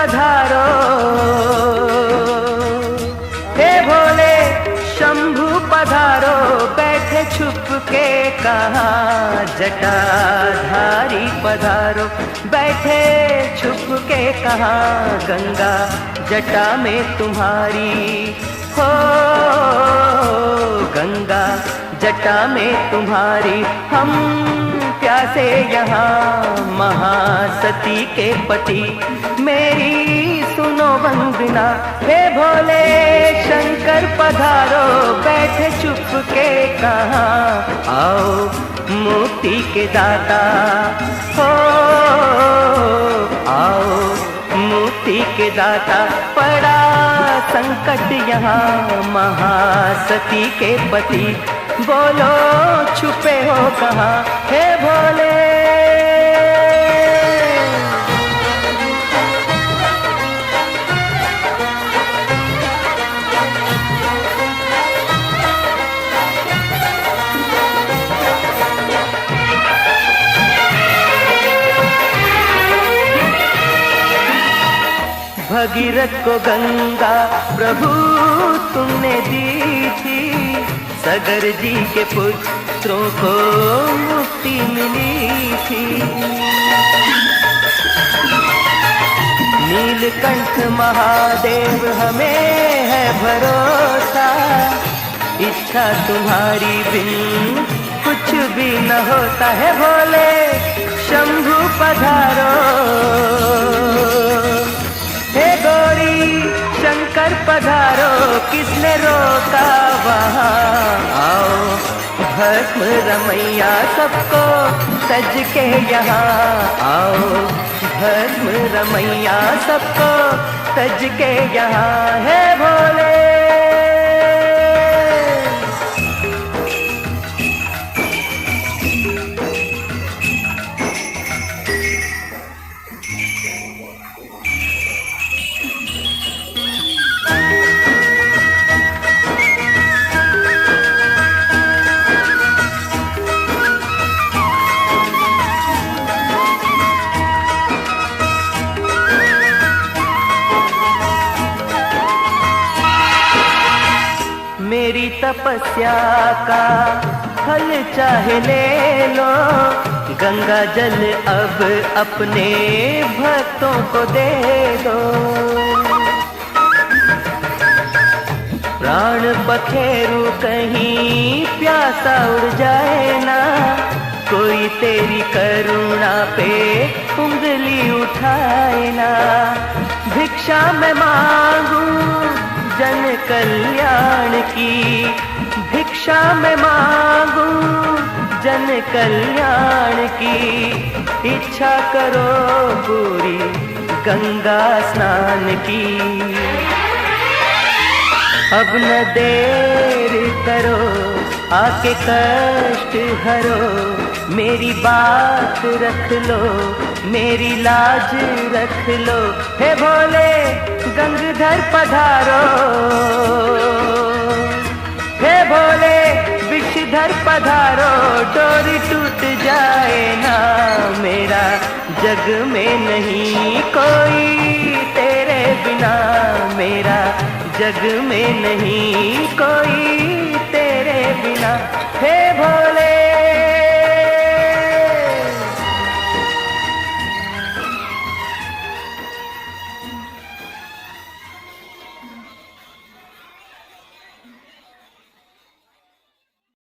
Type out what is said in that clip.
पधारो। हे भोले शंभु पधारो, बैठे छुप के कहाँ जटाधारी पधारो। बैठे छुप के कहाँ गंगा जटा में तुम्हारी हो, गंगा जटा में तुम्हारी। हम प्यासे यहाँ महासती के पति, मेरी सुनो वंदना। हे भोले शंकर पधारो, बैठे चुप के कहाँ आओ मुक्ति के दाता हो, आओ मुक्ति के दाता। पड़ा संकट यहाँ महासती के पति, बोलो छुपे हो कहाँ हे भोले। भगीरथ को गंगा प्रभु तुमने दी थी, सगर जी के पुत्रों को मुक्ति मिली थी। नीलकंठ महादेव हमें है भरोसा, इच्छा तुम्हारी बिन कुछ भी न होता है। भोले शंभु पधारो, हे गौरी शंकर पधारो, किसने रोका वहाँ आओ भस्म रमैया सबको सज के यहाँ आओ। भस्म रमैया सबको सज के यहाँ है भोले। मेरी तपस्या का फल चाहे ले लो, गंगा जल अब अपने भक्तों को दे दो। प्राण पखेरु कहीं प्यासा उड़ जाए ना, कोई तेरी करुणा पे उंगली उठाए ना। भिक्षा मैं मांगू जन कल्याण की, भिक्षा मैं मांगू जन कल्याण की। इच्छा करो पूरी गंगा स्नान की, अब न देर करो आके कष्ट हरो। मेरी बात रख लो, मेरी लाज रख लो। हे भोले गंगाधर पधारो, हे भोले विषधर पधारो। डोरी टूट जाए ना मेरा, जग में नहीं कोई तेरे बिना। मेरा जग में नहीं कोई तेरे बिना। हे भोले